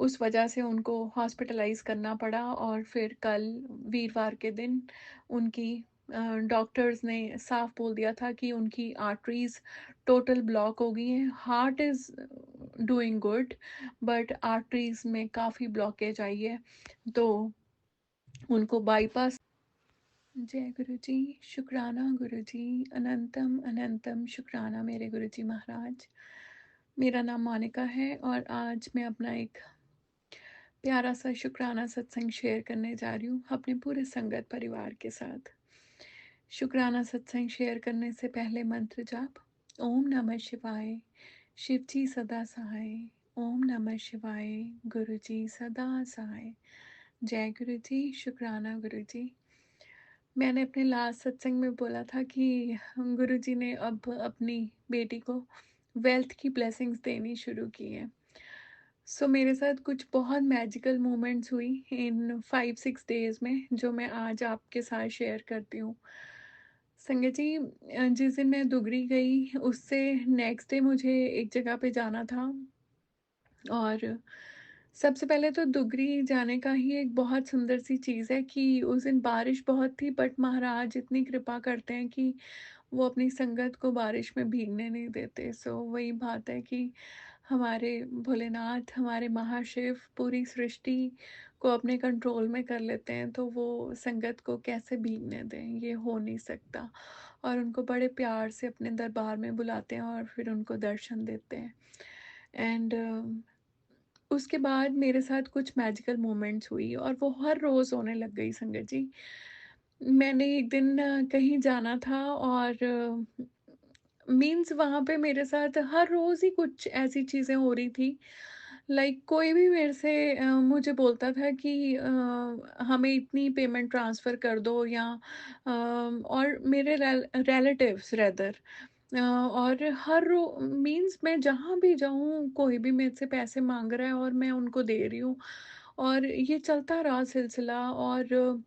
उस वजह से उनको हॉस्पिटलाइज़ करना पड़ा और फिर कल वीरवार के दिन उनकी डॉक्टर्स ने साफ बोल दिया था कि उनकी आर्टरीज़ टोटल ब्लॉक हो गई हैं। Heart is doing good but arteries में काफ़ी ब्लॉकेज आई है, तो उनको बाईपास। जय गुरु जी, शुक्राना गुरु जी, अनंतम अनंतम शुक्राना मेरे गुरु जी महाराज। मेरा नाम मोनिका है और आज मैं अपना एक प्यारा सा शुक्राना सत्संग शेयर करने जा रही हूँ अपने पूरे संगत परिवार के साथ। शुक्राना सत्संग शेयर करने से पहले मंत्र जाप। ओम नमः शिवाय, शिव जी सदा सहाय। ओम नमः शिवाय, गुरु जी सदा सहाय। जय गुरु जी, शुक्राना गुरु जी। मैंने अपने लास्ट सत्संग में बोला था कि गुरुजी ने अब अपनी बेटी को वेल्थ की ब्लेसिंग्स देनी शुरू की हैं। सो मेरे साथ कुछ बहुत मैजिकल मोमेंट्स हुई इन 5-6 डेज में, जो मैं आज आपके साथ शेयर करती हूँ। संगत जी, जिस दिन मैं दुगरी गई उससे नेक्स्ट डे मुझे एक जगह पे जाना था और सबसे पहले तो दुगरी जाने का ही एक बहुत सुंदर सी चीज़ है कि उस दिन बारिश बहुत थी, बट महाराज इतनी कृपा करते हैं कि वो अपनी संगत को बारिश में भीगने नहीं देते। सो वही बात है कि हमारे भोलेनाथ, हमारे महाशिव पूरी सृष्टि को अपने कंट्रोल में कर लेते हैं, तो वो संगत को कैसे भीगने दें, ये हो नहीं सकता। और उनको बड़े प्यार से अपने दरबार में बुलाते हैं और फिर उनको दर्शन देते हैं। एंड उसके बाद मेरे साथ कुछ मैजिकल मोमेंट्स हुई और वो हर रोज़ होने लग गई संगत जी। मैंने एक दिन कहीं जाना था और मीन्स वहाँ पे मेरे साथ हर रोज़ ही कुछ ऐसी चीज़ें हो रही थी। लाइक कोई भी मेरे से मुझे बोलता था कि हमें इतनी पेमेंट ट्रांसफ़र कर दो या और मेरे रिलेटिव्स रेदर और हर रो मीन्स मैं जहाँ भी जाऊँ कोई भी मेरे से पैसे माँग रहा है और मैं उनको दे रही हूँ और ये चलता रहा सिलसिला और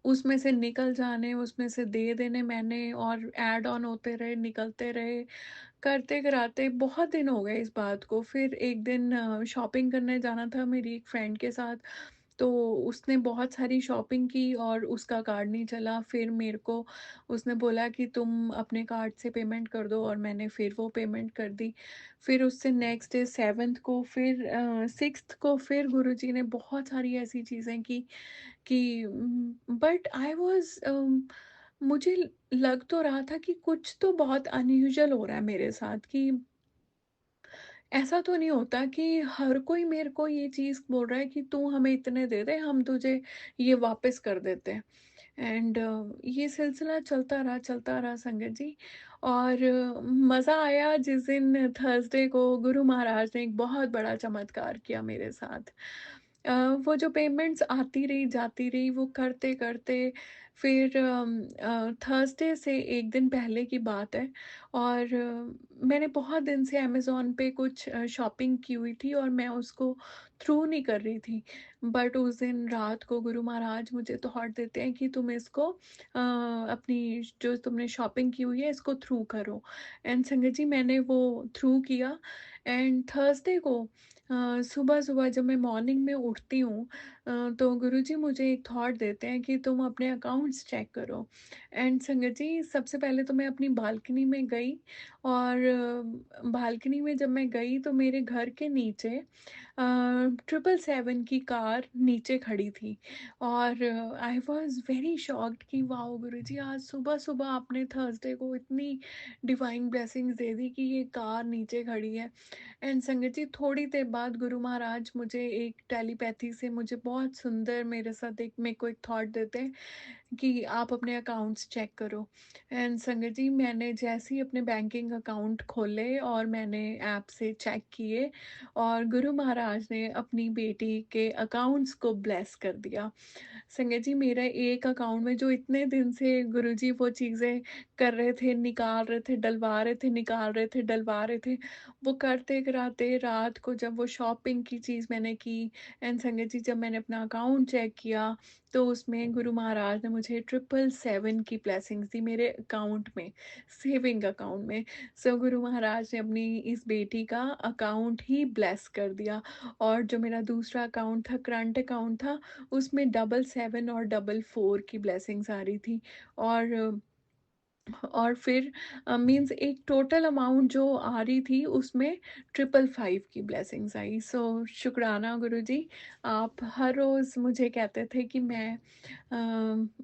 उसमें से निकल जाने, उसमें से दे देने मैंने और ऐड ऑन होते रहे, निकलते रहे, करते-कराते बहुत दिन हो गए इस बात को। फिर एक दिन शॉपिंग करने जाना था मेरी एक फ्रेंड के साथ, तो उसने बहुत सारी शॉपिंग की और उसका कार्ड नहीं चला। फिर मेरे को उसने बोला कि तुम अपने कार्ड से पेमेंट कर दो और मैंने फिर वो पेमेंट कर दी। फिर उससे नेक्स्ट डे 7th को फिर 6th को फिर गुरुजी ने बहुत सारी ऐसी चीज़ें की कि बट आई वाज़ मुझे लग तो रहा था कि कुछ तो बहुत अनयूजुअल हो रहा है मेरे साथ कि ऐसा तो नहीं होता कि हर कोई मेरे को ये चीज़ बोल रहा है कि तू हमें इतने दे दे, हम तुझे ये वापस कर देते हैं। एंड ये सिलसिला चलता रहा संगत जी। और मज़ा आया जिस दिन थर्सडे को गुरु महाराज ने एक बहुत बड़ा चमत्कार किया मेरे साथ। वो जो पेमेंट्स आती रही जाती रही वो करते करते फिर थर्सडे से एक दिन पहले की बात है और मैंने बहुत दिन से अमेज़न पे कुछ शॉपिंग की हुई थी और मैं उसको थ्रू नहीं कर रही थी। बट उस दिन रात को गुरु महाराज मुझे थॉट देते हैं कि तुम इसको अपनी जो तुमने शॉपिंग की हुई है इसको थ्रू करो। एंड संगत जी मैंने वो थ्रू किया एंड थर्सडे को सुबह-सुबह जब मैं मॉर्निंग में उठती हूँ तो गुरुजी मुझे एक थॉट देते हैं कि तुम अपने अकाउंट्स चेक करो। एंड संगत जी सबसे पहले तो मैं अपनी बालकनी में गई और बालकनी में जब मैं गई तो मेरे घर के नीचे 777 की कार नीचे खड़ी थी और आई वाज़ वेरी शॉक्ड कि वाओ गुरुजी आज सुबह-सुबह आपने थर्सडे को इतनी डिवाइन ब्लेसिंग्स दे दी कि ये कार नीचे खड़ी है। एंड संगत जी थोड़ी देर बाद गुरु महाराज मुझे एक टेलीपैथी से मुझे बहुत सुंदर मेरे साथ एक मेरे को एक थॉट देते हैं कि आप अपने अकाउंट्स चेक करो। एंड संगत जी मैंने जैसे ही अपने बैंकिंग अकाउंट खोले और मैंने ऐप से चेक किए और गुरु महाराज ने अपनी बेटी के अकाउंट्स को ब्लेस कर दिया। संगत जी मेरा एक अकाउंट में जो इतने दिन से गुरुजी वो चीज़ें कर रहे थे, निकाल रहे थे, डलवा रहे थे, निकाल रहे थे, डलवा रहे थे, वो करते-कराते रात को जब वो शॉपिंग की चीज़ मैंने की एंड संगत जी जब मैंने अपना अकाउंट चेक किया, तो उसमें गुरु महाराज ने मुझे 777 की ब्लेसिंग्स दी मेरे अकाउंट में, सेविंग अकाउंट में। सो गुरु महाराज ने अपनी इस बेटी का अकाउंट ही ब्लेस कर दिया। और जो मेरा दूसरा अकाउंट था, करंट अकाउंट था, उसमें 777 और 444 की ब्लेसिंग्स आ रही थी। और फिर मीन्स एक टोटल अमाउंट जो आ रही थी उसमें 555 की ब्लेसिंग्स आई। सो शुक्राना गुरुजी, आप हर रोज़ मुझे कहते थे कि मैं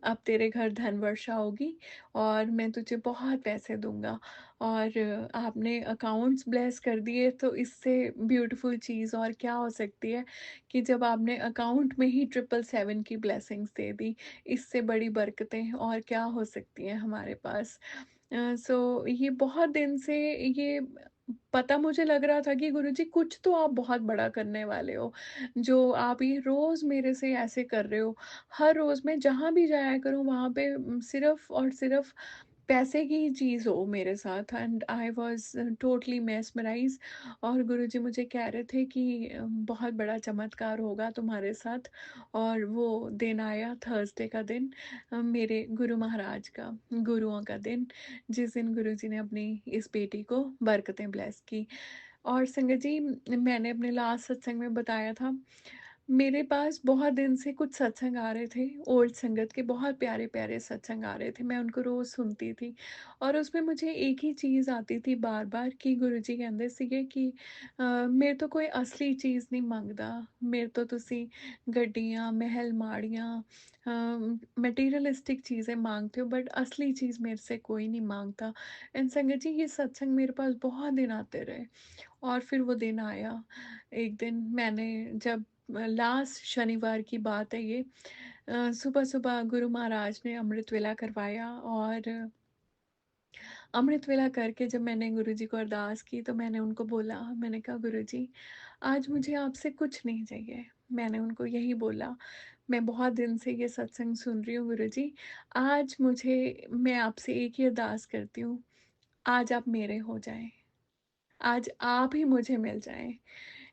अब तेरे घर धन वर्षा होगी और मैं तुझे बहुत पैसे दूंगा। और आपने अकाउंट्स ब्लेस कर दिए, तो इससे ब्यूटीफुल चीज़ और क्या हो सकती है कि जब आपने अकाउंट में ही 777 की ब्लेसिंग्स दे दी, इससे बड़ी बरकतें और क्या हो सकती हैं हमारे पास। सो ये बहुत दिन से ये पता मुझे लग रहा था कि गुरुजी कुछ तो आप बहुत बड़ा करने वाले हो, जो आप ये रोज़ मेरे से ऐसे कर रहे हो। हर रोज़ मैं जहाँ भी जाया करूँ वहाँ पे सिर्फ़ और सिर्फ़ पैसे की ही चीज़ हो मेरे साथ, and I was totally mesmerise. और गुरुजी मुझे कह रहे थे कि बहुत बड़ा चमत्कार होगा तुम्हारे साथ। और वो दिन आया, थर्सडे का दिन, मेरे गुरु महाराज का, गुरुओं का दिन, जिस दिन गुरुजी ने अपनी इस बेटी को बरकतें ब्लेस की। और संगत जी, मैंने अपने लास्ट सत्संग में बताया था, मेरे पास बहुत दिन से कुछ सत्संग आ रहे थे, ओल्ड संगत के बहुत प्यारे-प्यारे सत्संग आ रहे थे, मैं उनको रोज़ सुनती थी। और उसमें मुझे एक ही चीज़ आती थी बार-बार कि गुरुजी ਕਹਿੰਦੇ ਸੀਗੇ कि ਮੇਰੇ ਤੋਂ कोई असली चीज़ नहीं ਮੰਗਦਾ, ਮੇਰੇ ਤੋਂ ਤੁਸੀਂ ਗੱਡੀਆਂ, महल माड़ियाँ, मटेरियलिस्टिक चीज़ें माँगते हो, बट असली चीज़ मेरे से कोई नहीं माँगता। एंड संगत जी, ये सत्संग मेरे पास बहुत दिन आते रहे। और फिर वो दिन आया, एक दिन मैंने जब लास्ट शनिवार की बात है ये, सुबह-सुबह गुरु महाराज ने अमृत वेला करवाया। और अमृत वेला करके जब मैंने गुरुजी को अरदास की, तो मैंने उनको बोला, मैंने कहा गुरुजी, आज मुझे आपसे कुछ नहीं चाहिए। मैंने उनको यही बोला, मैं बहुत दिन से ये सत्संग सुन रही हूँ गुरुजी, आज मैं आपसे एक ही अरदास करती हूँ, आज आप मेरे हो जाएँ। आज आप ही मुझे मिल जाएँ।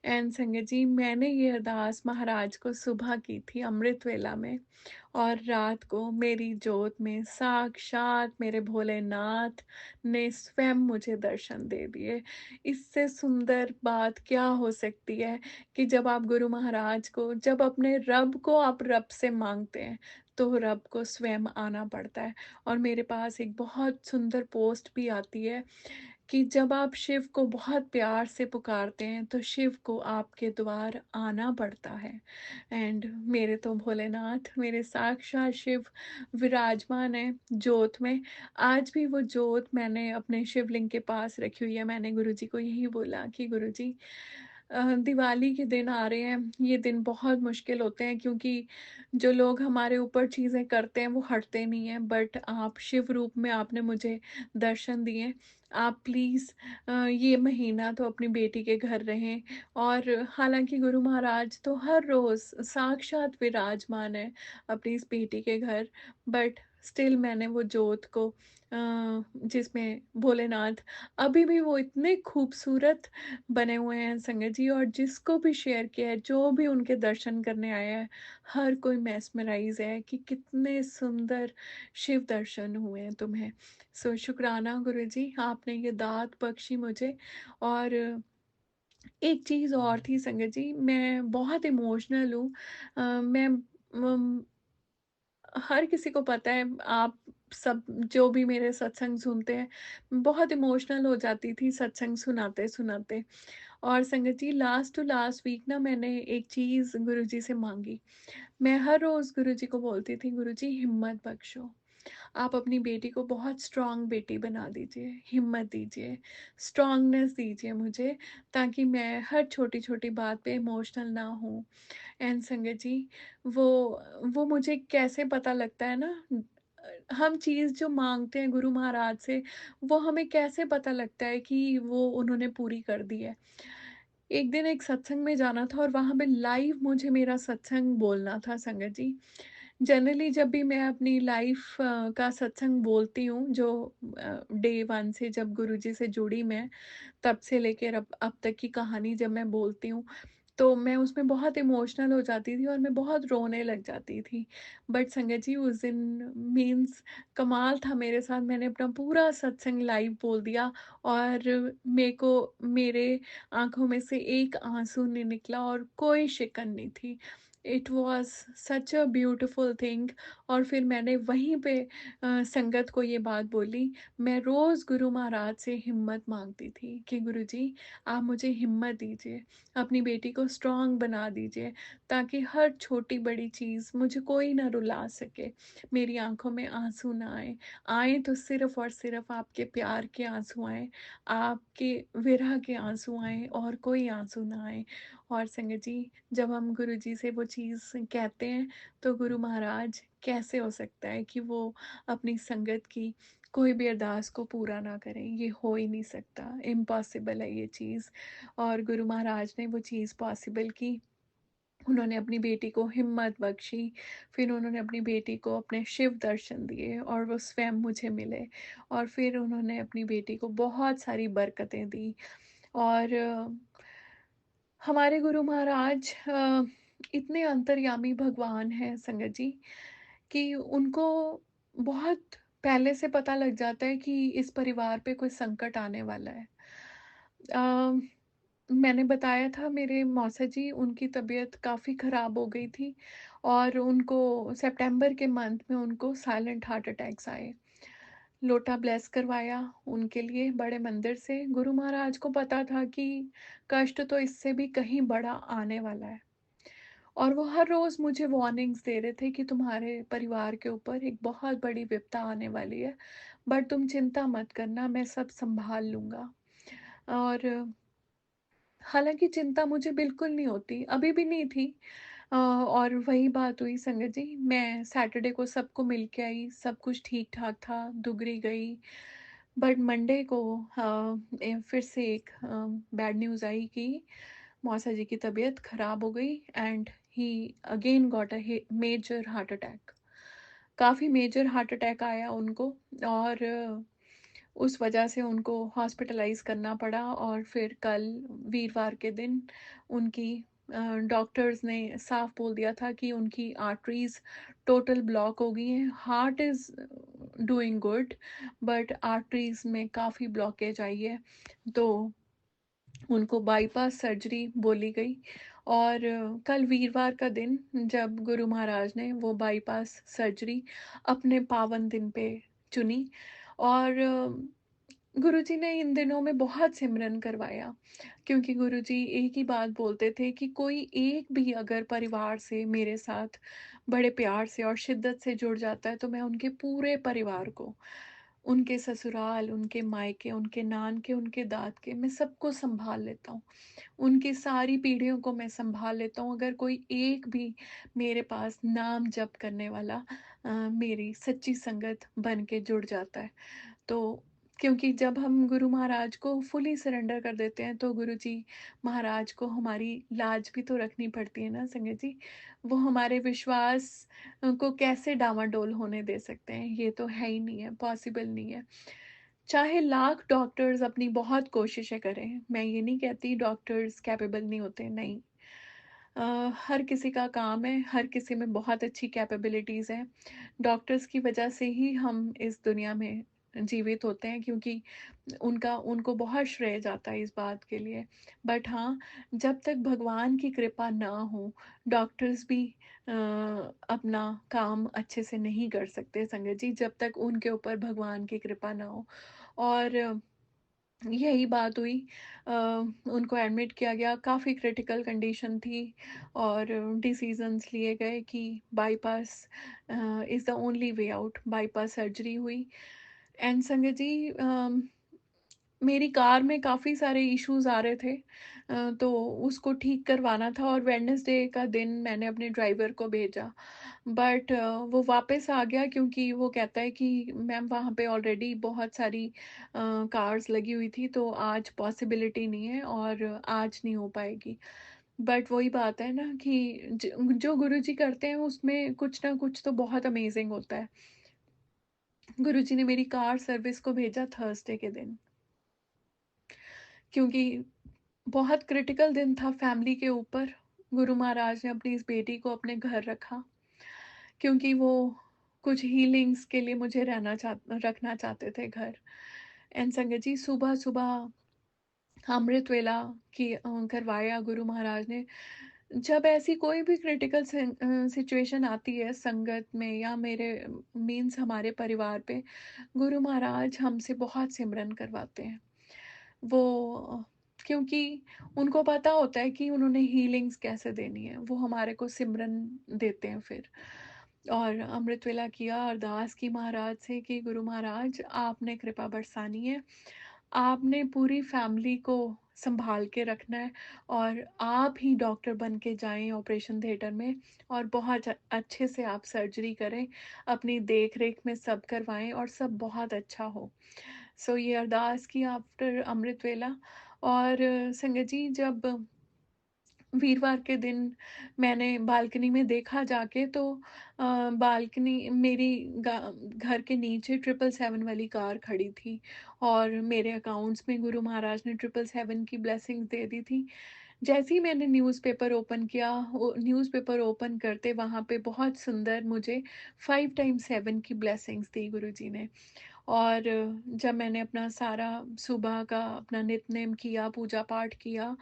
एंड संगत जी, मैंने ये अरदास महाराज को सुबह की थी अमृत वेला में, और रात को मेरी जोत में साक्षात मेरे भोलेनाथ ने स्वयं मुझे दर्शन दे दिए। इससे सुंदर बात क्या हो सकती है कि जब आप गुरु महाराज को, जब अपने रब को आप रब से माँगते हैं, तो रब को स्वयं आना पड़ता है। और मेरे पास एक बहुत सुंदर पोस्ट भी आती है कि जब आप शिव को बहुत प्यार से पुकारते हैं, तो शिव को आपके द्वार आना पड़ता है। एंड मेरे तो भोलेनाथ, मेरे साक्षात शिव विराजमान है जोत में। आज भी वो जोत मैंने अपने शिवलिंग के पास रखी हुई है। मैंने गुरुजी को यही बोला कि गुरुजी, दिवाली के दिन आ रहे हैं, ये दिन बहुत मुश्किल होते हैं, क्योंकि जो लोग हमारे ऊपर चीज़ें करते हैं वो हटते नहीं हैं, बट आप शिव रूप में आपने मुझे दर्शन दिए। आप प्लीज़ ये महीना तो अपनी बेटी के घर रहें। और हालाँकि गुरु महाराज तो हर रोज़ साक्षात विराजमान है अपनी इस बेटी के घर, बट स्टिल मैंने वो जोत को, जिसमें भोलेनाथ अभी भी वो इतने खूबसूरत बने हुए हैं संगत जी, और जिसको भी शेयर किया है, जो भी उनके दर्शन करने आया है, हर कोई मेस्मराइज़ है कि कितने सुंदर शिव दर्शन हुए हैं तुम्हें। सो शुक्राना गुरुजी, आपने ये दात बख्शी मुझे। और एक चीज़ और थी संगत जी, मैं बहुत इमोशनल हूँ। मैं हर किसी को पता है, आप सब जो भी मेरे सत्संग सुनते हैं, बहुत इमोशनल हो जाती थी सत्संग सुनाते-सुनाते। और संगत जी, लास्ट टू लास्ट वीक ना मैंने एक चीज़ गुरुजी से माँगी। मैं हर रोज़ गुरुजी को बोलती थी, गुरुजी हिम्मत बख्शो। आप अपनी बेटी को बहुत स्ट्रॉन्ग बेटी बना दीजिए, हिम्मत दीजिए, स्ट्रॉन्गनेस दीजिए मुझे, ताकि मैं हर छोटी-छोटी बात पे इमोशनल ना हूँ। एंड संगत जी, वो वो मुझे कैसे पता लगता है ना, हम चीज़ जो माँगते हैं गुरु महाराज से, वो हमें कैसे पता लगता है कि वो उन्होंने पूरी कर दी है। एक दिन एक सत्संग में जाना था और वहाँ पे लाइव मुझे मेरा सत्संग बोलना था संगत जी। जनरली जब भी मैं अपनी लाइफ़ का सत्संग बोलती हूँ, जो डे 1 से जब गुरुजी से जुड़ी मैं, तब से लेकर अब तक की कहानी जब मैं बोलती हूँ, तो मैं उसमें बहुत इमोशनल हो जाती थी और मैं बहुत रोने लग जाती थी। बट संगत जी उस दिन मीन्स कमाल था मेरे साथ, मैंने अपना पूरा सत्संग लाइव बोल दिया और मेरे को मेरे आँखों में से एक आँसू नहीं निकला और कोई शिकन नहीं थी। It was such a beautiful thing. और फिर मैंने वहीं पे संगत को ये बात बोली। मैं रोज़ गुरु महाराज से हिम्मत माँगती थी कि गुरुजी आप मुझे हिम्मत दीजिए, अपनी बेटी को स्ट्रॉन्ग बना दीजिए ताकि हर छोटी-बड़ी चीज़ मुझे कोई ना रुला सके। मेरी आँखों में आँसू ना आए। आएँ तो सिर्फ़ और सिर्फ़ आपके प्यार के आँसू आएँ, आपके विरह के आँसू आएँ और कोई आँसू ना आए। और संगत जी, जब हम गुरुजी से वो चीज़ कहते हैं, तो गुरु महाराज कैसे हो सकता है कि वो अपनी संगत की कोई भी अरदास को पूरा ना करें? ये हो ही नहीं सकता, इम्पॉसिबल है ये चीज़। और गुरु महाराज ने वो चीज़ पॉसिबल की। उन्होंने अपनी बेटी को हिम्मत बख्शी, फिर उन्होंने अपनी बेटी को अपने शिव दर्शन दिए और वो स्वयं मुझे मिले और फिर उन्होंने अपनी बेटी को बहुत सारी बरकतें दी। और हमारे गुरु महाराज इतने अंतर्यामी भगवान हैं संगत जी कि उनको बहुत पहले से पता लग जाता है कि इस परिवार पे कोई संकट आने वाला है। अ, मैंने बताया था मेरे मौसा जी उनकी तबीयत काफ़ी ख़राब हो गई थी और उनको सितंबर के मंथ में उनको साइलेंट हार्ट अटैक्स आए। लोटा ब्लेस करवाया उनके लिए बड़े मंदिर से। गुरु महाराज को पता था कि कष्ट तो इससे भी कहीं बड़ा आने वाला है और वो हर रोज़ मुझे वार्निंग्स दे रहे थे कि तुम्हारे परिवार के ऊपर एक बहुत बड़ी विपदा आने वाली है, बट तुम चिंता मत करना, मैं सब सँभाल लूँगा। और हालाँकि चिंता मुझे बिल्कुल नहीं होती, अभी भी नहीं थी। और वही बात हुई संगत जी, मैं सैटरडे को सबको मिल के आई, सब कुछ ठीक-ठाक था, दुगरी गई। बट मंडे को फिर से एक बैड न्यूज़ आई कि मौसा जी की तबीयत खराब हो गई and he again got a major heart attack. काफ़ी मेजर हार्ट अटैक आया उनको और उस वजह से उनको हॉस्पिटलाइज़ करना पड़ा और फिर कल वीरवार के दिन उनकी डॉक्टर्स ने साफ बोल दिया था कि उनकी आर्टरीज़ टोटल ब्लॉक हो गई हैं। Heart is doing good but arteries में काफ़ी ब्लॉकेज आई है। तो उनको बाईपास सर्जरी बोली गई और कल वीरवार का दिन जब गुरु महाराज ने वो बाईपास सर्जरी अपने पावन दिन पे चुनी और गुरुजी ने इन दिनों में बहुत सिमरन करवाया क्योंकि गुरुजी एक ही बात बोलते थे कि कोई एक भी अगर परिवार से मेरे साथ बड़े प्यार से और शिद्दत से जुड़ जाता है तो मैं उनके पूरे परिवार को, उनके ससुराल, उनके मायके, उनके नानके, उनके दादके, मैं सबको सँभाल लेता हूँ। उनकी सारी पीढ़ियों को मैं सँभाल लेता हूँ। अगर कोई एक भी मेरे पास नाम जप करने वाला मेरी सच्ची संगत बन के जुड़ जाता है। तो क्योंकि जब हम गुरु महाराज को फुली सरेंडर कर देते हैं तो गुरु जी महाराज को हमारी लाज भी तो रखनी पड़ती है ना संगत जी। वो हमारे विश्वास को कैसे डामाडोल होने दे सकते हैं? ये तो है ही नहीं है, पॉसिबल नहीं है। चाहे लाख डॉक्टर्स अपनी बहुत कोशिशें करें, मैं ये नहीं कहती डॉक्टर्स कैपेबल नहीं होते, नहीं। हर किसी का काम है, हर किसी में बहुत अच्छी कैपेबिलिटीज़ हैं। डॉक्टर्स की वजह से ही हम इस दुनिया में जीवित होते हैं क्योंकि उनका उनको बहुत श्रेय जाता है इस बात के लिए। बट हाँ, जब तक भगवान की कृपा ना हो, डॉक्टर्स भी अपना काम अच्छे से नहीं कर सकते संगत जी, जब तक उनके ऊपर भगवान की कृपा ना हो। और यही बात हुई। उनको एडमिट किया गया, काफ़ी क्रिटिकल कंडीशन थी और डिसीजंस लिए गए कि bypass is the only way out, bypass surgery हुई। एंड संगत जी मेरी कार में काफ़ी सारे इश्यूज़ आ रहे थे तो उसको ठीक करवाना था और वेडनेसडे का दिन मैंने अपने ड्राइवर को भेजा। बट वो वापस आ गया क्योंकि वो कहता है कि मैम वहाँ पे ऑलरेडी बहुत सारी कार्स लगी हुई थी तो आज पॉसिबिलिटी नहीं है और आज नहीं हो पाएगी। बट वही बात है ना कि जो गुरुजी करते हैं उसमें कुछ ना कुछ तो बहुत अमेज़िंग होता है। गुरुजी ने मेरी कार सर्विस को भेजा थर्सडे के दिन क्योंकि बहुत क्रिटिकल दिन था फैमिली के ऊपर। गुरु महाराज ने अपनी इस बेटी को अपने घर रखा, क्योंकि वो कुछ हीलिंग्स के लिए मुझे रखना चाहते थे घर। एंड संगत जी, सुबह-सुबह अमृत वेला करवाया गुरु महाराज ने। जब ऐसी कोई भी क्रिटिकल सिचुएशन आती है संगत में या मेरे मीन्स हमारे परिवार पे, गुरु महाराज हमसे बहुत सिमरन करवाते हैं। वो क्योंकि उनको पता होता है कि उन्होंने हीलिंग्स कैसे देनी है, वो हमारे को सिमरन देते हैं फिर। और अमृत वेला किया, अरदास की महाराज से कि गुरु महाराज आपने कृपा बरसानी है, आपने पूरी फैमिली को संभाल के रखना है, और आप ही डॉक्टर बन के जाएं ऑपरेशन थिएटर में, और बहुत अच्छे से आप सर्जरी करें, अपनी देख रेख में सब करवाएं और सब बहुत अच्छा हो। सो ये अरदास की आफ्टर अमृत वेला। और संगत जी, जब वीरवार के दिन मैंने बालकनी में देखा जाके, तो बालकनी मेरी घर के नीचे 777 वाली कार खड़ी थी, और मेरे अकाउंट्स में गुरु महाराज ने 777 की ब्लेसिंग्स दे दी थी। जैसे ही मैंने न्यूज़पेपर ओपन किया, न्यूज़पेपर ओपन करते वहाँ पे बहुत सुंदर मुझे 5 टाइम्स 7 की ब्लेसिंग्स दी गुरु जी ने। और जब मैंने अपना सारा सुबह का अपना नित्य-नेम किया, पूजा-पाठ किया,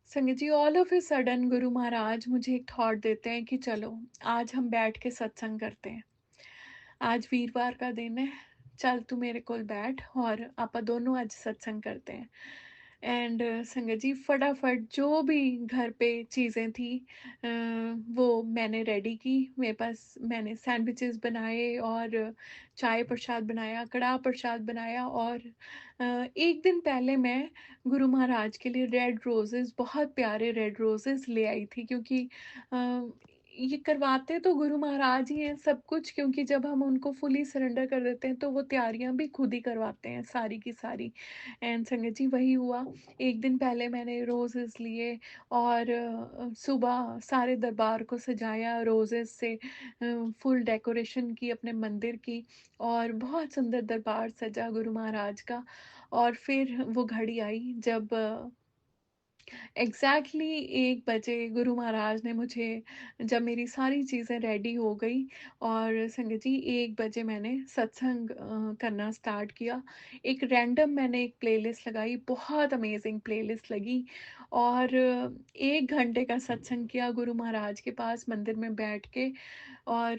संगत जी, all of a sudden Guru Maharaj मुझे एक थॉट देते हैं कि चलो, आज हम बैठ के सत्संग करते हैं। आज वीरवार का दिन है, चल तू मेरे कोल बैठ और आपां दोनों आज सत्संग करते हैं। एंड संगत जी, फटाफट जो भी घर पे चीज़ें थी, अ, वो मैंने रेडी की। मेरे पास मैंने सैंडविचेस बनाए, और चाय प्रसाद बनाया, कड़ाह प्रसाद बनाया, और एक दिन पहले मैं गुरु महाराज के लिए रेड रोजेस, बहुत प्यारे रेड रोजेस ले आई थी, क्योंकि अ, ये करवाते तो गुरु महाराज ही हैं सब कुछ, क्योंकि जब हम उनको फुली सरेंडर कर देते हैं तो वो तैयारियां भी खुद ही करवाते हैं सारी की सारी। एंड संगत जी, वही हुआ। एक दिन पहले मैंने रोजेस लिए, और सुबह सारे दरबार को सजाया रोजेस से, फुल डेकोरेशन की अपने मंदिर की, और बहुत सुंदर दरबार सजा गुरु महाराज का। और फिर वो घड़ी आई जब एग्जैक्टली 1 बजे गुरु महाराज ने मुझे, जब मेरी सारी चीज़ें रेडी हो गई, और संगत जी 1 बजे मैंने सत्संग करना स्टार्ट किया। एक रैंडम मैंने एक प्लेलिस्ट लगाई, बहुत अमेजिंग प्लेलिस्ट लगी, और 1 घंटे का सत्संग किया गुरु महाराज के पास मंदिर में बैठ के। और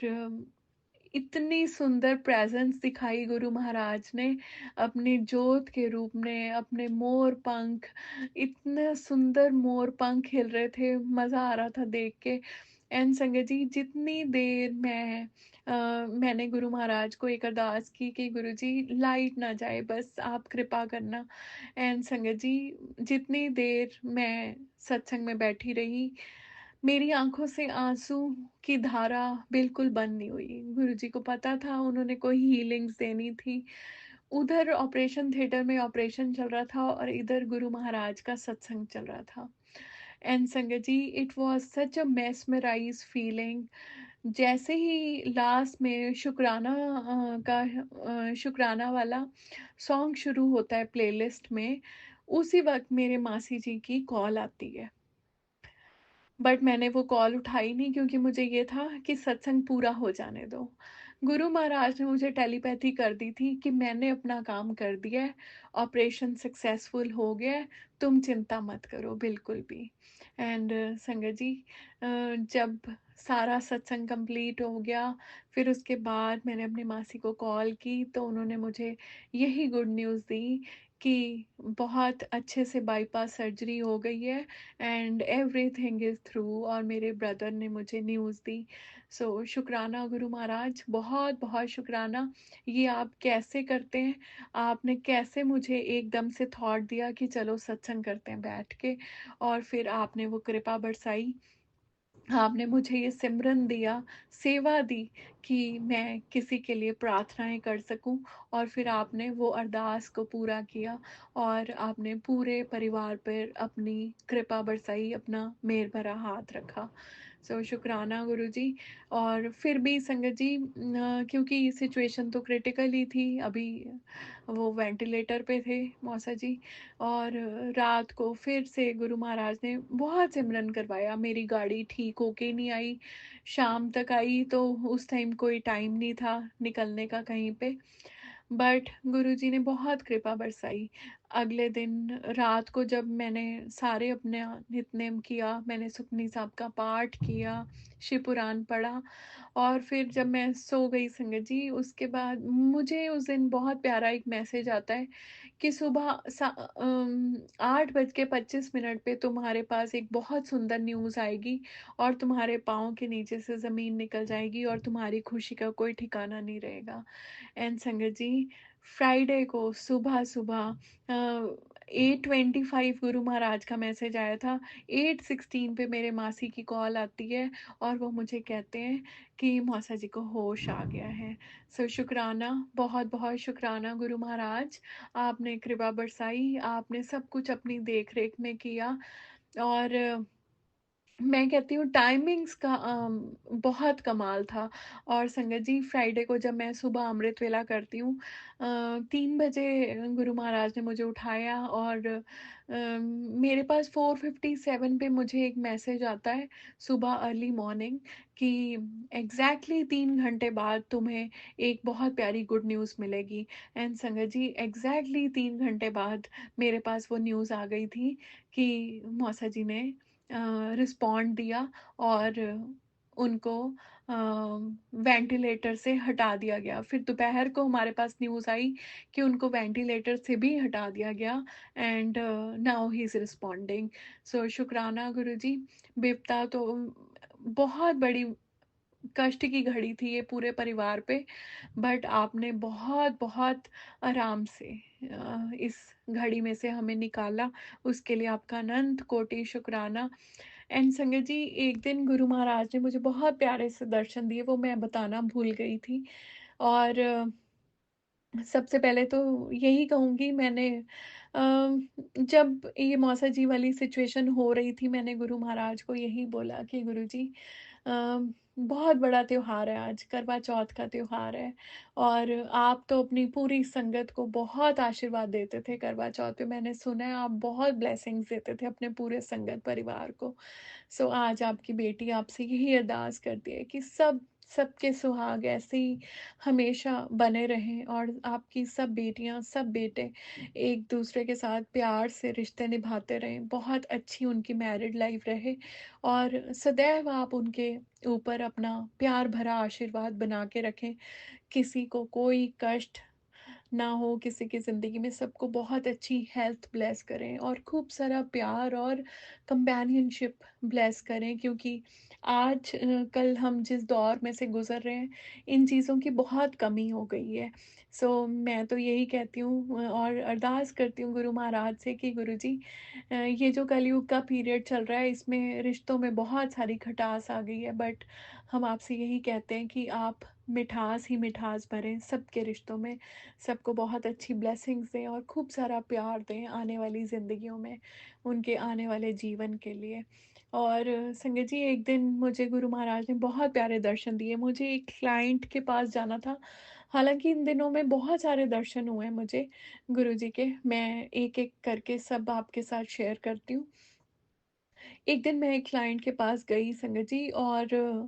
इतनी सुंदर प्रेजेंस दिखाई गुरु महाराज ने अपनी जोत के रूप में, अपने मोर पंख, इतने सुंदर मोर पंख हिल रहे थे, मजा आ रहा था देख के। एंड संगत जी, जितनी देर मैंने गुरु महाराज को एक अरदास की कि गुरु जी लाइट ना जाए, बस आप कृपा करना। एंड संगत जी, जितनी देर मैं सत्संग में बैठी रही, मेरी आंखों से आंसू की धारा बिल्कुल बंद नहीं हुई। गुरुजी को पता था उन्होंने कोई हीलिंग्स देनी थी। उधर ऑपरेशन थिएटर में ऑपरेशन चल रहा था, और इधर गुरु महाराज का सत्संग चल रहा था। And Sangat ji, it was such a mesmerize feeling. जैसे ही लास्ट में शुक्राना वाला सॉन्ग शुरू होता है प्लेलिस्ट में, उसी वक्त मेरे मासी जी की कॉल आती है। बट मैंने वो कॉल उठाई नहीं, क्योंकि मुझे ये था कि सत्संग पूरा हो जाने दो। गुरु महाराज ने मुझे टेलीपैथी कर दी थी कि मैंने अपना काम कर दिया है, ऑपरेशन सक्सेसफुल हो गया है, तुम चिंता मत करो बिल्कुल भी। एंड संगत जी, जब सारा सत्संग कंप्लीट हो गया, फिर उसके बाद मैंने अपनी मासी को कॉल की, तो उन्होंने मुझे यही गुड न्यूज़ दी कि बहुत अच्छे से बाईपास सर्जरी हो गई है, एंड एवरीथिंग इज़ थ्रू। और मेरे ब्रदर ने मुझे न्यूज़ दी। सो शुक्राना गुरु महाराज, बहुत बहुत शुक्राना। ये आप कैसे करते हैं, आपने कैसे मुझे एकदम से थॉट दिया कि चलो सत्संग करते हैं बैठ के, और फिर आपने वो कृपा बरसाई, आपने मुझे ये सिमरन दिया, सेवा दी कि मैं किसी के लिए प्रार्थनाएं कर सकूं, और फिर आपने वो अरदास को पूरा किया और आपने पूरे परिवार पर अपनी कृपा बरसाई, अपना मेहर भरा हाथ रखा। सो शुक्राना गुरुजी। और फिर भी संगत जी क्योंकि सिचुएशन तो क्रिटिकल ही थी, अभी वो वेंटिलेटर पे थे मौसा जी, और रात को फिर से गुरु महाराज ने बहुत सिमरन करवाया। मेरी गाड़ी ठीक होके नहीं आई, शाम तक आई, तो उस टाइम कोई टाइम नहीं था निकलने का कहीं पे, बट गुरुजी ने बहुत कृपा बरसाई। अगले दिन रात को जब मैंने सारे अपने नित्य-नेम किया, मैंने सुखमनी साहब का पाठ किया, शिव पुराण पढ़ा, और फिर जब मैं सो गई संगत जी, उसके बाद मुझे उस दिन बहुत प्यारा एक मैसेज आता है कि सुबह 8:25 पे तुम्हारे पास एक बहुत सुंदर न्यूज़ आएगी और तुम्हारे पाँव के नीचे से ज़मीन निकल जाएगी और तुम्हारी खुशी का कोई ठिकाना नहीं रहेगा। एंड संगत जी, फ्राइडे को सुबह-सुबह 8:25 गुरु महाराज का मैसेज आया था। 8:16 पे मेरे मासी की कॉल आती है और वो मुझे कहते हैं कि मौसा जी को होश आ गया है। सो शुक्राना, बहुत-बहुत शुक्राना गुरु महाराज। आपने कृपा बरसाई, आपने सब कुछ अपनी देख-रेख में किया, और मैं कहती हूँ टाइमिंग्स का बहुत कमाल था। और संगत जी, फ्राइडे को जब मैं सुबह अमृत वेला करती हूँ, 3 बजे गुरु महाराज ने मुझे उठाया, और मेरे पास 4:57 पे मुझे एक मैसेज आता है सुबह अर्ली मॉर्निंग कि एग्जैक्टली 3 घंटे बाद तुम्हें एक बहुत प्यारी गुड न्यूज़ मिलेगी। एंड संगत जी, एग्जैक्टली 3 घंटे बाद मेरे पास वो न्यूज़ आ गई थी कि मौसा जी ने रिस्पॉन्ड दिया और उनको वेंटिलेटर से हटा दिया गया। फिर दोपहर को हमारे पास न्यूज़ आई कि उनको वेंटिलेटर से भी हटा दिया गया, and now he is responding. So शुक्राना गुरुजी। बिपता तो बहुत बड़ी कष्ट की घड़ी थी ये पूरे परिवार पे, बट आपने बहुत-बहुत आराम से इस घड़ी में से हमें निकाला, उसके लिए आपका अनंत कोटि शुक्राना। एंड संगत जी, एक दिन गुरु महाराज ने मुझे बहुत प्यारे से दर्शन दिए, वो मैं बताना भूल गई थी। और सबसे पहले तो यही कहूँगी, मैंने जब ये मौसा जी वाली सिचुएशन हो रही थी, मैंने गुरु महाराज को यही बोला कि गुरुजी, बहुत बड़ा त्योहार है आज, करवा चौथ का त्योहार है, और आप तो अपनी पूरी संगत को बहुत आशीर्वाद देते थे करवा चौथ पे। मैंने सुना है आप बहुत ब्लेसिंग्स देते थे अपने पूरे संगत परिवार को। सो आज आपकी बेटी आपसे यही अरदास करती है कि सबके सुहाग ऐसे ही हमेशा बने रहें, और आपकी सब बेटियां, सब बेटे एक दूसरे के साथ प्यार से रिश्ते निभाते रहें, बहुत अच्छी उनकी मैरिड लाइफ रहे, और सदैव आप उनके ऊपर अपना प्यार भरा आशीर्वाद बना के रखें। किसी को कोई कष्ट ना हो किसी की ज़िंदगी में, सबको बहुत अच्छी हेल्थ ब्लेस करें और खूब सारा प्यार और कंपेनियनशिप ब्लेस करें, क्योंकि आज कल हम जिस दौर में से गुज़र रहे हैं, इन चीज़ों की बहुत कमी हो गई है। सो मैं तो यही कहती हूँ और अरदास करती हूँ गुरु महाराज से कि गुरुजी, ये जो कलयुग का पीरियड चल रहा है, इसमें रिश्तों में बहुत सारी खटास आ गई है, बट हम आपसे यही कहते हैं कि आप मिठास ही मिठास भरें सबके रिश्तों में, सबको बहुत अच्छी ब्लेसिंग्स दें और खूब सारा प्यार दें आने वाली ज़िंदगियों में, उनके आने वाले जीवन के लिए। और संगत जी, एक दिन मुझे गुरु महाराज ने बहुत प्यारे दर्शन दिए। मुझे एक क्लाइंट के पास जाना था, हालांकि इन दिनों में बहुत सारे दर्शन हुए मुझे गुरु जी के, मैं एक एक करके सब आपके साथ शेयर करती हूँ। एक दिन मैं एक क्लाइंट के पास गई संगत जी, और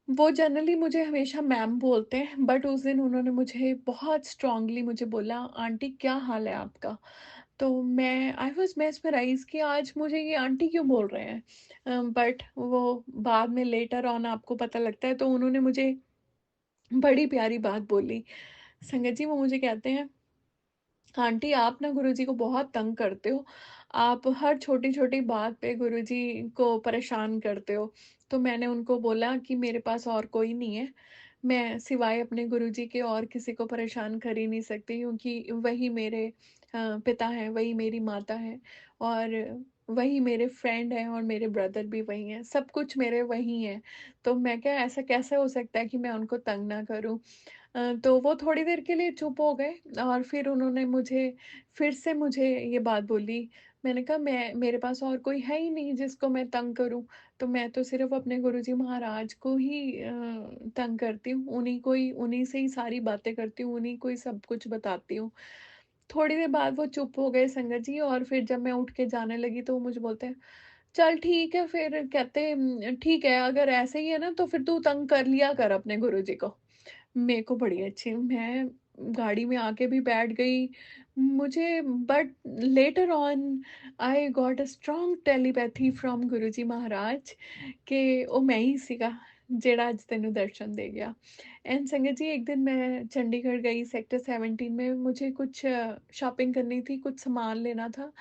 वो जनरली मुझे हमेशा मैम बोलते हैं, बट उस दिन उन्होंने मुझे बहुत स्ट्रांगली मुझे बोला, आंटी क्या हाल है आपका? तो मैं आई वाज़ मेस्मराइज़ कि आज मुझे ये आंटी क्यों बोल रहे हैं? बट वो बाद में लेटर ऑन आपको पता लगता है, तो उन्होंने मुझे बड़ी प्यारी बात बोली। संगत जी, वो मुझे कहते हैं, आंटी आप ना गुरुजी को बहुत तंग करते हो। आप हर छोटी-छोटी बात पे गुरुजी को परेशान करते हो। तो मैंने उनको बोला कि मेरे पास और कोई नहीं है। मैं सिवाय अपने गुरुजी के और किसी को परेशान कर ही नहीं सकती, क्योंकि वही मेरे पिता हैं, वही मेरी माता हैं, और वही मेरे फ्रेंड हैं, और मेरे ब्रदर भी वही हैं। सब कुछ मेरे वही हैं। तो मैं क्या, ऐसा कैसे हो सकता है कि मैं उनको तंग ना करूँ? तो वो थोड़ी देर के लिए चुप हो गए और फिर उन्होंने फिर से मुझे ये बात बोली। मैंने कहा मैं मेरे पास और कोई है ही नहीं जिसको मैं तंग करूँ, तो मैं तो सिर्फ़ अपने गुरुजी महाराज को ही तंग करती हूँ, उन्हीं से ही सारी बातें करती हूँ, उन्हीं को ही सब कुछ बताती हूँ। थोड़ी देर बाद वो चुप हो गए संगत जी और फिर जब मैं उठ के जाने लगी तो वो मुझे बोलते हैं, "चल ठीक है फिर", कहते "ठीक है, अगर ऐसे ही है ना तो फिर तू तंग कर लिया कर अपने गुरुजी को।" मेरे को बड़ी अच्छी मैं गाड़ी में आके भी बैठ गई। मुझे but later on I got a strong telepathy from Guruji Maharaj कि ਉਹ मैं ही ਸੀਗਾ ਜਿਹੜਾ ਅੱਜ ਤੈਨੂੰ दर्शन दे गया। एंड संगत जी एक दिन मैं चंडीगढ़ गई सेक्टर 17 में मुझे कुछ शॉपिंग करनी थी, कुछ सामान लेना था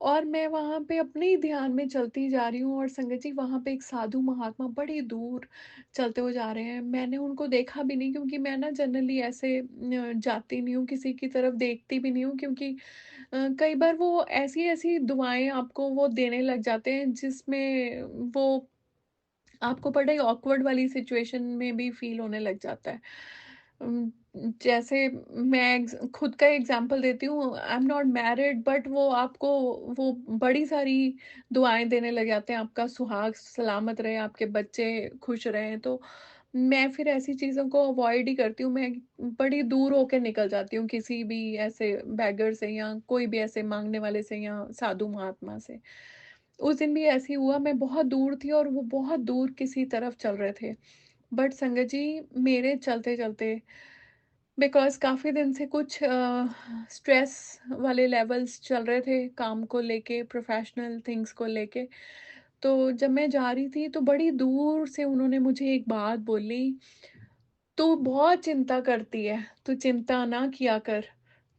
और मैं वहाँ पे अपने ही ध्यान में चलती जा रही हूँ और संगत जी वहाँ पे एक साधु महात्मा बड़ी दूर चलते हुए जा रहे हैं। मैंने उनको देखा भी नहीं क्योंकि मैं ना जनरली ऐसे जाती नहीं हूँ, किसी की तरफ देखती भी नहीं हूँ क्योंकि कई बार वो ऐसी-ऐसी दुआएँ आपको वो देने लग जाते हैं जिसमें वो आपको बड़े ऑकवर्ड वाली सिचुएशन में भी फ़ील होने लग जाता है। उम, जैसे मैं खुद का एग्ज़ाम्पल देती हूँ, I am not married but वो आपको वो बड़ी सारी दुआएँ देने लग जाते हैं, आपका सुहाग सलामत रहे, आपके बच्चे खुश रहें, तो मैं फिर ऐसी चीज़ों को अवॉइड ही करती हूँ। मैं बड़ी दूर होके निकल जाती हूँ किसी भी ऐसे बेगर से या कोई भी ऐसे माँगने वाले से या साधु महात्मा से। उस दिन भी ऐसे ही हुआ, मैं बहुत दूर थी और वो बहुत दूर किसी तरफ चल रहे थे। बट संगत जी मेरे चलते-चलते बिकॉज़ काफ़ी दिन से कुछ स्ट्रेस वाले लेवल्स चल रहे थे काम को लेके, प्रोफ़ेशनल थिंग्स को लेके। तो जब मैं जा रही थी तो बड़ी दूर से उन्होंने मुझे एक बात बोली, "तू बहुत चिंता करती है, तू चिंता ना किया कर,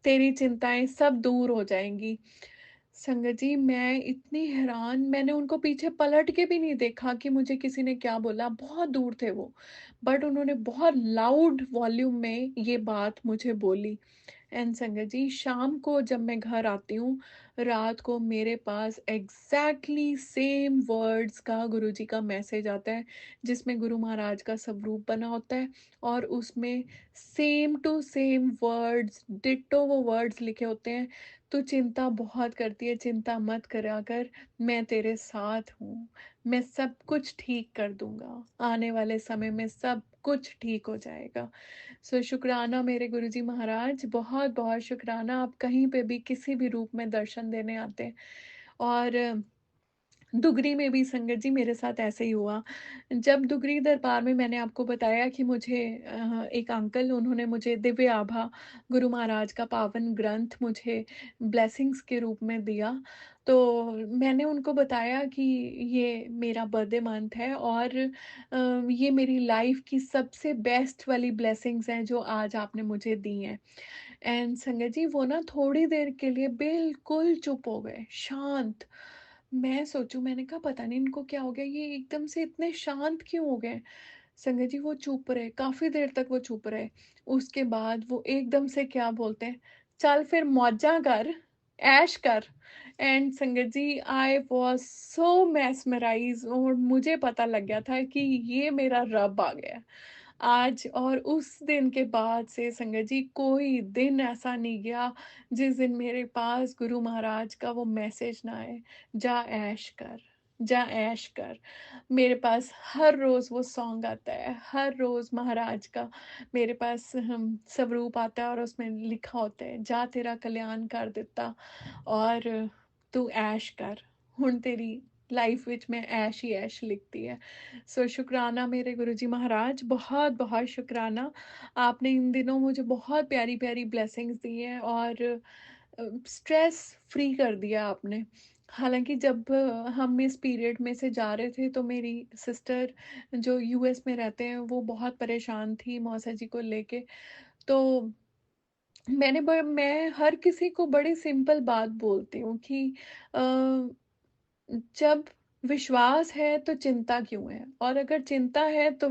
तेरी चिंताएँ सब दूर हो जाएँगी।" संगत जी, मैं इतनी हैरान मैंने उनको पीछे पलट के भी नहीं देखा कि मुझे किसी ने क्या बोला, बहुत दूर थे वो। बट उन्होंने बहुत लाउड वॉल्यूम में ये बात मुझे बोली। एंड संगत जी शाम को जब मैं घर आती हूँ, रात को मेरे पास एग्ज़ैक्टली सेम वर्ड्स का गुरुजी का मैसेज आता है, जिसमें गुरु महाराज का स्वरूप बना होता है और उसमें same to same words, ditto वो वर्ड्स लिखे होते हैं, "तू चिंता बहुत करती है, चिंता मत करा कर, मैं तेरे साथ हूँ, मैं सब कुछ ठीक कर दूँगा, आने वाले समय में सब कुछ ठीक हो जाएगा।" सो शुक्राना मेरे गुरुजी महाराज, बहुत-बहुत शुक्राना आप कहीं पे भी किसी भी रूप में दर्शन देने आते हैं और दुगरी में भी संगत जी मेरे साथ ऐसे ही हुआ। जब दुगरी दरबार में मैंने आपको बताया कि मुझे एक अंकल उन्होंने मुझे दिव्य आभा गुरु महाराज का पावन ग्रंथ मुझे ब्लेसिंग्स के रूप में दिया। तो मैंने उनको बताया कि ये मेरा बर्थडे मंथ है और ये मेरी लाइफ़ की सबसे बेस्ट वाली ब्लेसिंग्स हैं जो आज आपने मुझे दी हैं। एंड संगत जी वो ना थोड़ी देर के लिए बिल्कुल चुप हो गए, शांत। मैं सोचूँ मैंने कहा पता नहीं इनको क्या हो गया, ये एकदम से इतने शांत क्यों हो गए? संगत जी वो चुप रहे, काफ़ी देर तक वो चुप रहे। उसके बाद वो एकदम से क्या बोलते हैं, "चल फिर मौजा कर, ऐश कर।" And Sangat ji I was so मेस्मराइज़्ड और मुझे पता लग गया था कि ये मेरा रब आ गया। आज और उस दिन के बाद से संगत जी कोई दिन ऐसा नहीं गया जिस दिन मेरे पास गुरु महाराज का वो मैसेज ना आए, जा ऐश कर, जा ऐश कर। मेरे पास हर रोज़ वो सॉन्ग आता है, हर रोज़ महाराज का मेरे पास स्वरूप आता है और उसमें लिखा होता है, जा तेरा कल्याण कर दिता और तू ऐश कर। हुण तेरी लाइफ विच मैं ऐश ही ऐश लिखती है। सो शुक्राना मेरे गुरुजी महाराज, बहुत-बहुत शुक्राना। आपने इन दिनों मुझे बहुत प्यारी-प्यारी ब्लेसिंग्स दी हैं और स्ट्रेस फ्री कर दिया आपने। हालाँकि जब हम इस पीरियड में से जा रहे थे तो मेरी सिस्टर जो यूएस में रहते हैं वो बहुत परेशान थी मौसा जी को लेके। तो मैं हर किसी को बड़ी सिंपल बात बोलती हूँ कि अ, जब विश्वास है तो चिंता क्यों है? और अगर चिंता है तो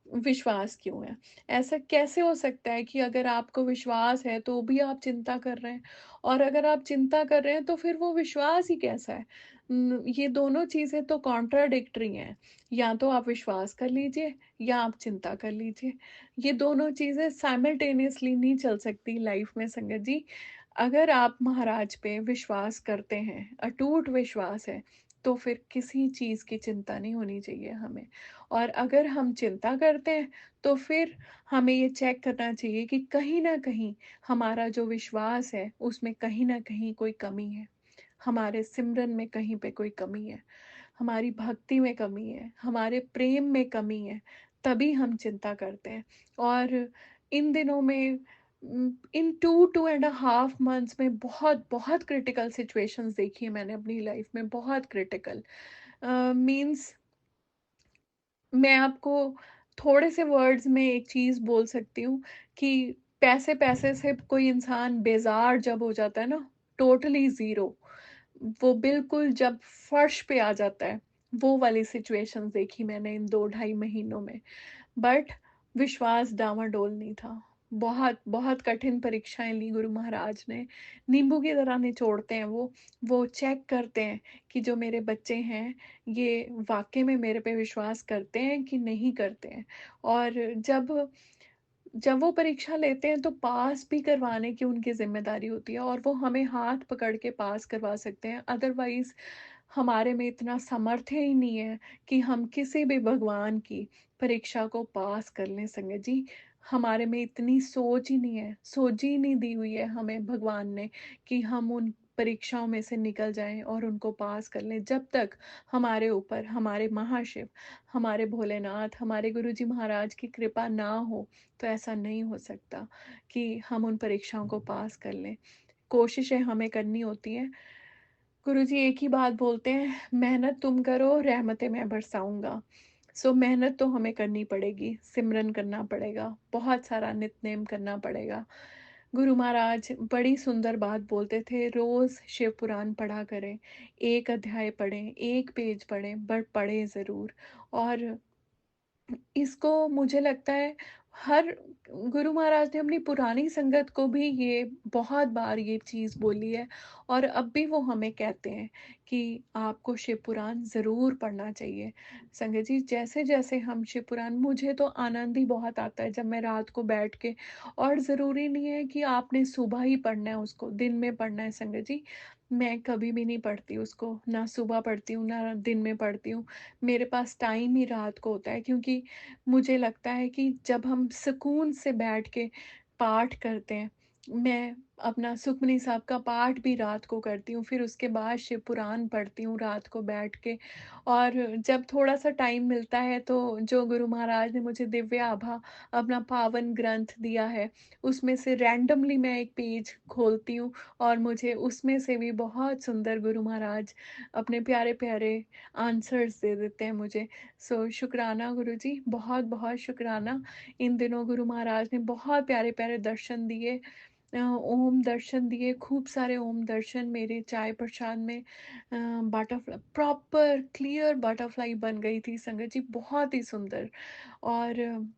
विश्वास क्यों है? ऐसा कैसे हो सकता है कि अगर आपको विश्वास है तो भी आप चिंता कर रहे हैं और अगर आप चिंता कर रहे हैं तो फिर वो विश्वास ही कैसा है? ये दोनों चीज़ें तो कॉन्ट्राडिक्टरी हैं। या तो आप विश्वास कर लीजिए या आप चिंता कर लीजिए। ये दोनों चीज़ें साइमल्टेनियसली नहीं चल सकती लाइफ में संगत जी। अगर आप महाराज पे विश्वास करते हैं, अटूट विश्वास है, तो फिर किसी चीज़ की चिंता नहीं होनी चाहिए हमें। और अगर हम चिंता करते हैं, तो फिर हमें ये चेक करना चाहिए कि कहीं न कहीं हमारा जो विश्वास है, उसमें कहीं न कहीं कोई कमी है। हमारे सिमरन में कहीं पे कोई कमी है, हमारी भक्ति में कमी है, हमारे प्रेम में कमी है, तभी हम चिंता करते हैं। और इन दिनों में इन 2-2.5 मंथ्स में बहुत क्रिटिकल सिचुएशंस देखी है मैंने अपनी लाइफ में, बहुत क्रिटिकल। मीन्स मैं आपको थोड़े से वर्ड्स में एक चीज़ बोल सकती हूँ कि पैसे-पैसे से कोई इंसान बेज़ार जब हो जाता है ना, टोटली ज़ीरो, वो बिल्कुल जब फर्श पे आ जाता है, वो वाली सिचुएशंस देखी मैंने इन 2 ढाई महीनों में। बट विश्वास डामाडोल नहीं था। बहुत कठिन परीक्षाएँ ली गुरु महाराज ने। नींबू की तरह निचोड़ते हैं वो चेक करते हैं कि जो मेरे बच्चे हैं, ये वाक़ई में मेरे पे विश्वास करते हैं कि नहीं करते हैं। और जब जब वो परीक्षा लेते हैं तो पास भी करवाने की उनकी ज़िम्मेदारी होती है और वो हमें हाथ पकड़ के पास करवा सकते हैं। अदरवाइज़ हमारे में इतना सामर्थ्य ही नहीं है कि हम किसी भी भगवान की परीक्षा को पास कर लें संगत जी। हमारे में इतनी सोच ही नहीं है, सोच ही नहीं दी हुई है हमें भगवान ने कि हम उन परीक्षाओं में से निकल जाएँ और उनको पास कर लें। जब तक हमारे ऊपर हमारे महाशिव, हमारे भोलेनाथ, हमारे गुरुजी महाराज की कृपा ना हो, तो ऐसा नहीं हो सकता कि हम उन परीक्षाओं को पास कर लें। कोशिशें हमें करनी होती हैं। गुरुजी एक ही बात बोलते हैं, मेहनत तुम करो, रहमतें मैं बरसाऊंगा। सो मेहनत तो हमें करनी पड़ेगी, सिमरन करना पड़ेगा, बहुत सारा नित्य-नेम करना पड़ेगा। गुरु महाराज बड़ी सुंदर बात बोलते थे, रोज शिव पुराण पढ़ा करें, एक अध्याय पढ़ें, एक पेज पढ़ें, बट पढ़ें ज़रूर। और इसको मुझे लगता है हर गुरु महाराज ने अपनी पुरानी संगत को भी ये बहुत बार ये चीज़ बोली है और अब भी वो हमें कहते हैं कि आपको शिव पुराण ज़रूर पढ़ना चाहिए। संगत जी, जैसे जैसे हम शिव पुराण, मुझे तो आनंद ही बहुत आता है जब मैं रात को बैठ के, और ज़रूरी नहीं है कि आपने सुबह ही पढ़ना है उसको, दिन में पढ़ना है संगत जी। मैं कभी भी नहीं पढ़ती उसको, ना सुबह पढ़ती हूँ ना दिन में पढ़ती हूँ। मेरे पास टाइम ही रात को होता है, क्योंकि मुझे लगता है कि जब हम सुकून से बैठ के पाठ करते हैं, मैं अपना सुखमनी साहब का पाठ भी रात को करती हूँ, फिर उसके बाद शिव पुराण पढ़ती हूँ रात को बैठ के। और जब थोड़ा-सा टाइम मिलता है तो जो गुरु महाराज ने मुझे दिव्य आभा अपना पावन ग्रंथ दिया है, उसमें से रैंडमली मैं एक पेज खोलती हूँ और मुझे उसमें से भी बहुत सुंदर गुरु महाराज अपने प्यारे-प्यारे आंसर्स दे देते हैं मुझे। सो शुक्राना गुरुजी, बहुत-बहुत शुक्राना। इन दिनों गुरु महाराज ने बहुत प्यारे-प्यारे दर्शन दिए, ओम दर्शन दिए, खूब सारे ओम दर्शन मेरे चाय प्रसाद में। बटरफ्लाई प्रॉपर क्लियर बटरफ्लाई बन गई थी संगत जी, बहुत ही सुंदर। और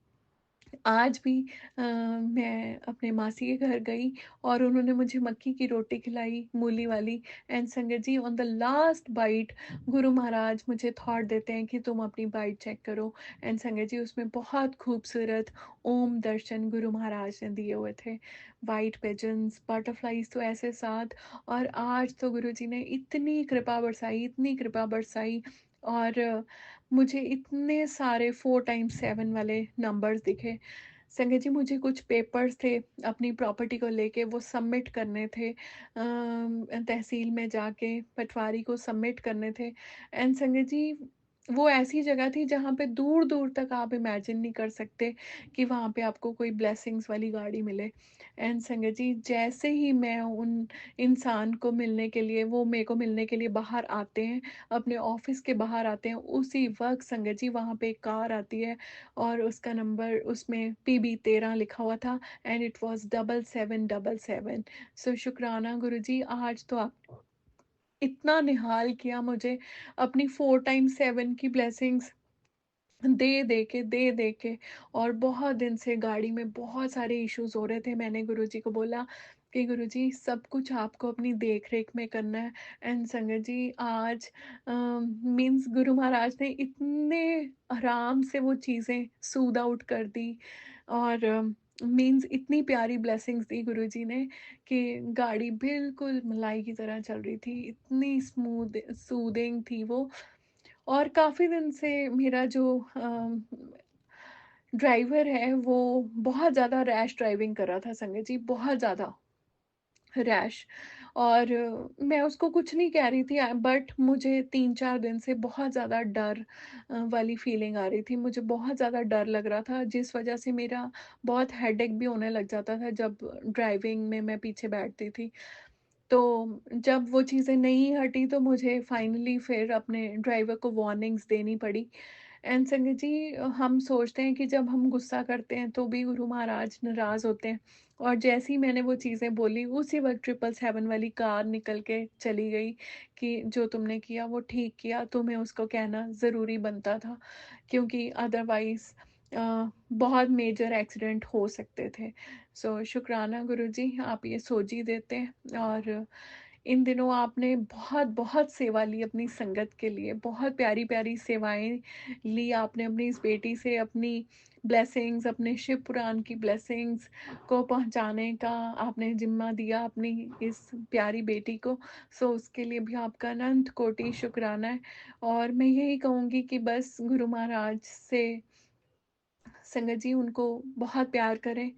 आज भी मैं अपने मासी के घर गई और उन्होंने मुझे मक्की की रोटी खिलाई, मूली वाली। And Sangat ji, on the last bite Guru Maharaj मुझे थॉट देते हैं कि तुम अपनी बाइट चेक करो। एंड संगत जी, उसमें बहुत खूबसूरत ओम दर्शन गुरु महाराज ने दिए हुए थे, वाइट पिजन्स, बटरफ्लाइज तो ऐसे साथ। और आज तो गुरु जी ने इतनी कृपा बरसाई, इतनी कृपा बरसाई। और मुझे इतने सारे 4x7 वाले नंबर्स दिखे। संगत जी, मुझे कुछ पेपर्स थे अपनी प्रॉपर्टी को लेके, वो सबमिट करने थे, तहसील में जाके पटवारी को सबमिट करने थे। एंड संगत जी, वो ऐसी जगह थी जहाँ पे दूर दूर तक आप इमेजिन नहीं कर सकते कि वहाँ पे आपको कोई ब्लेसिंग्स वाली गाड़ी मिले। एंड संगत जी, जैसे ही मैं उन इंसान को मिलने के लिए, वो मेरे को मिलने के लिए बाहर आते हैं, अपने ऑफिस के बाहर आते हैं, उसी वक्त संगत जी वहाँ पे एक कार आती है और उसका नंबर, उसमें PB13 लिखा हुआ था, एंड इट वाज 7777। सो शुक्राना गुरुजी, आज तो आप इतना निहाल किया मुझे अपनी 4x7 की ब्लेसिंग्स दे दे के। और बहुत दिन से गाड़ी में बहुत सारे इश्यूज हो रहे थे, मैंने गुरुजी को बोला कि गुरुजी सब कुछ आपको अपनी देख-रेख में करना है। एंड संगत जी आज मीन्स गुरु महाराज ने इतने आराम से वो चीज़ें सूद आउट कर दी और मीन्स इतनी प्यारी ब्लेसिंग्स दी गुरुजी ने कि गाड़ी बिल्कुल मलाई की तरह चल रही थी। इतनी स्मूथ सूदिंग थी वो। और काफ़ी दिन से मेरा जो ड्राइवर है वो बहुत ज़्यादा रैश ड्राइविंग कर रहा था संगत जी, बहुत ज़्यादा रैश। और मैं उसको कुछ नहीं कह रही थी बट मुझे 3-4 दिन से बहुत ज़्यादा डर वाली फीलिंग आ रही थी। मुझे बहुत ज़्यादा डर लग रहा था जिस वज़ह से मेरा बहुत हेडेक भी होने लग जाता था जब ड्राइविंग में मैं पीछे बैठती थी। तो जब वो चीज़ें नहीं हटी तो मुझे फाइनली फिर अपने ड्राइवर को वार्निंग्स देनी पड़ी। एंड संगत जी हम सोचते हैं कि जब हम गुस्सा करते हैं तो भी गुरु महाराज नाराज़ होते हैं। और जैसे ही मैंने वो चीज़ें बोली उसी वक़्त 777 वाली कार निकल के चली गई कि जो तुमने किया वो ठीक किया, तुम्हें उसको कहना ज़रूरी बनता था क्योंकि अदरवाइज़ बहुत मेजर एक्सीडेंट हो सकते थे। सो शुक्राना गुरुजी आप ये सोच ही देते हैं। और इन दिनों आपने बहुत-बहुत सेवा ली अपनी संगत के लिए, बहुत प्यारी-प्यारी सेवाएँ ली आपने अपनी इस बेटी से, अपनी ब्लेसिंग्स, अपने शिव पुराण की ब्लेसिंग्स को पहुँचाने का आपने ज़िम्मा दिया अपनी इस प्यारी बेटी को। सो उसके लिए भी आपका अनंत कोटि शुक्राना है। और मैं यही कहूँगी कि बस गुरु महाराज से संगत जी उनको बहुत प्यार करें।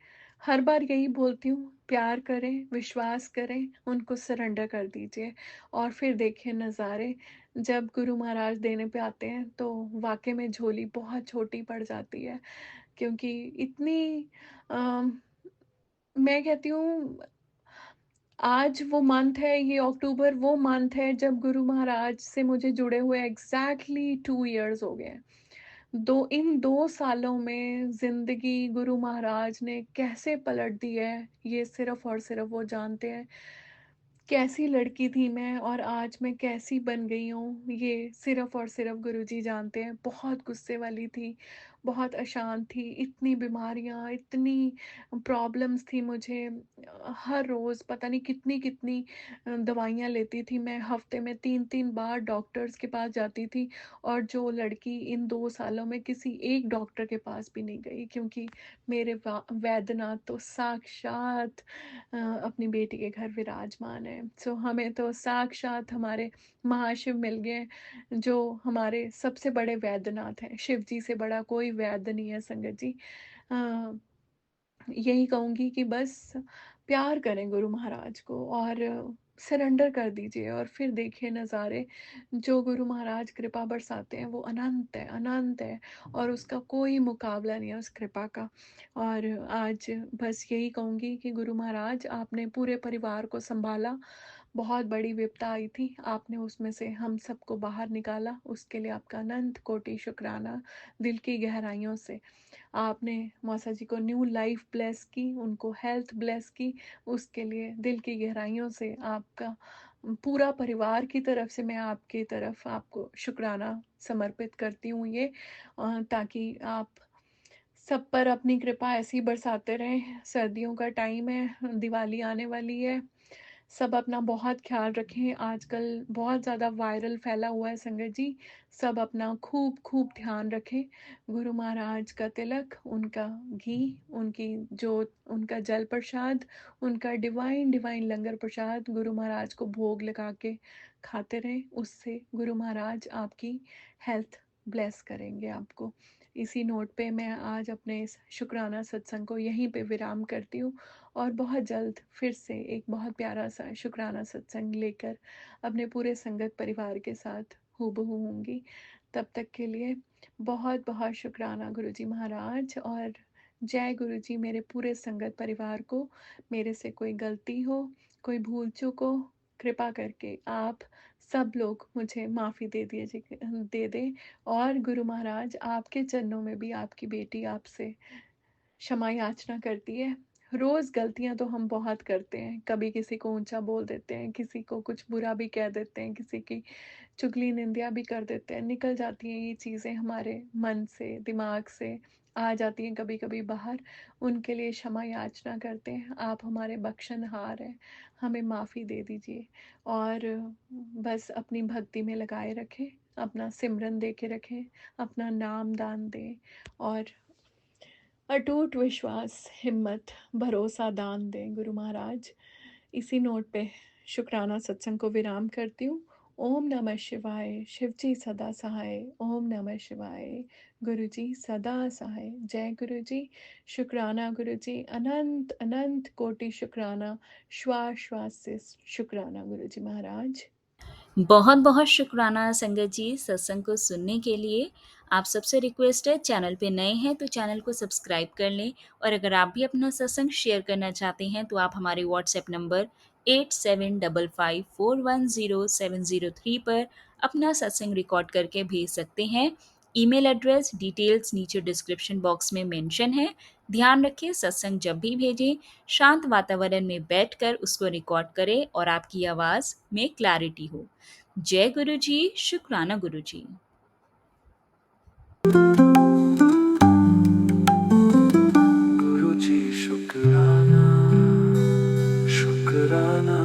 हर बार यही बोलती हूँ, प्यार करें, विश्वास करें, उनको सरेंडर कर दीजिए और फिर देखिए नज़ारे। जब गुरु महाराज देने पे आते हैं तो वाक़ई में झोली बहुत छोटी पड़ जाती है क्योंकि इतनी अम, मैं कहती हूँ आज वो मंथ है, ये अक्टूबर वो मंथ है जब गुरु महाराज से मुझे जुड़े हुए एग्ज़ैक्टली 2 इयर्स हो गए हैं। 2 सालों में ज़िंदगी गुरु महाराज ने कैसे पलट दी है, ये सिर्फ़ और सिर्फ़ वो जानते हैं। कैसी लड़की थी मैं और आज मैं कैसी बन गई हूँ, ये सिर्फ़ और सिर्फ़ गुरुजी जानते हैं। बहुत गुस्से वाली थी, बहुत अशांत थी, इतनी बीमारियाँ, इतनी प्रॉब्लम्स थी मुझे। हर रोज़ पता नहीं कितनी-कितनी दवाइयाँ लेती थी मैं, हफ़्ते में 3-3 बार डॉक्टर्स के पास जाती थी और जो लड़की इन 2 सालों में किसी एक डॉक्टर के पास भी नहीं गई क्योंकि मेरे वैद्यनाथ तो साक्षात अपनी बेटी के घर विराजमान है। सो हमें तो साक्षात हमारे महाशिव मिल गए जो हमारे सबसे बड़े वैद्यनाथ हैं। शिव जी से बड़ा कोई वैद्य नहीं है संगत जी। अ, यही कहूँगी कि बस प्यार करें गुरु महाराज को और सरेंडर कर दीजिए और फिर देखिए नज़ारे। जो गुरु महाराज कृपा बरसाते हैं वो अनंत है और उसका कोई मुकाबला नहीं है उस कृपा का। और आज बस यही कहूँगी कि गुरु महाराज आपने पूरे परिवार को सँभाला, बहुत बड़ी विपदा आई थी, आपने उसमें से हम सबको बाहर निकाला, उसके लिए आपका अनंत कोटि शुक्राना दिल की गहराइयों से। आपने मौसा जी को न्यू लाइफ ब्लेस की, उनको हेल्थ ब्लेस की, उसके लिए दिल की गहराइयों से आपका पूरा परिवार की तरफ से मैं आपकी तरफ आपको शुक्राना समर्पित करती हूँ ये ताकि आप सब पर अपनी कृपा ऐसी बरसाते रहें। सर्दियों का टाइम है, दिवाली आने वाली है। सब अपना बहुत ख़्याल रखें। आजकल बहुत ज़्यादा वायरल फैला हुआ है संगत जी। सब अपना खूब-खूब ध्यान रखें। गुरु महाराज का तिलक, उनका घी, उनकी जोत, उनका जल प्रसाद, उनका डिवाइन लंगर प्रसाद गुरु महाराज को भोग लगा के खाते रहें। उससे गुरु महाराज आपकी हेल्थ ब्लेस करेंगे आपको। इसी नोट पे मैं आज अपने इस शुक्राना सत्संग को यहीं पे विराम करती हूँ और बहुत जल्द फिर से एक बहुत प्यारा सा शुक्राना सत्संग लेकर अपने पूरे संगत परिवार के साथ हूबहू होंगी। तब तक के लिए बहुत-बहुत शुक्राना गुरुजी महाराज और जय गुरुजी मेरे पूरे संगत परिवार को। मेरे से कोई गलती हो, कोई भूल-चूक हो, कृपा करके आप सब लोग मुझे माफ़ी दे दें और गुरु महाराज आपके चरणों में भी आपकी बेटी आपसे क्षमा याचना करती है। रोज़ गलतियाँ तो हम बहुत करते हैं, कभी किसी को ऊँचा बोल देते हैं, किसी को कुछ बुरा भी कह देते हैं, किसी की चुगली निंदिया भी कर देते हैं, निकल जाती हैं ये चीज़ें हमारे मन से, दिमाग से, आ जाती हैं कभी-कभी बाहर, उनके लिए क्षमा याचना करते हैं। आप हमारे बख्शनहार हैं, हमें माफ़ी दे दीजिए और बस अपनी भक्ति में लगाए रखें, अपना सिमरन दे के रखें, अपना नाम दान दें और अटूट विश्वास, हिम्मत, भरोसा दान दें गुरु महाराज। इसी नोट पे शुक्राना सत्संग को विराम करती हूँ। ओम नमः शिवाय, शिव जी सदा सहाय। ओम नमः शिवाय, गुरु जी सदा सहाय। जय गुरु जी। शुक्राना गुरु जी, अनंत अनंत कोटि शुक्राना, श्वास श्वास से शुक्राना गुरु जी महाराज। बहुत बहुत शुक्राना संगत जी सत्संग को सुनने के लिए। आप सबसे रिक्वेस्ट है, चैनल पे नए हैं तो चैनल को सब्सक्राइब कर लें, और अगर आप भी अपना सत्संग शेयर करना चाहते हैं तो आप हमारे व्हाट्सएप नंबर 8755410703 पर अपना सत्संग रिकॉर्ड करके भेज सकते हैं। ईमेल एड्रेस डिटेल्स नीचे डिस्क्रिप्शन बॉक्स में मेंशन है। ध्यान रखें, सत्संग जब भी भेजें शांत वातावरण में बैठकर उसको रिकॉर्ड करें और आपकी आवाज़ में क्लैरिटी हो। जय गुरु जी, शुक्राना गुरु जी। गुरु जी शुक्राना, शुक्राना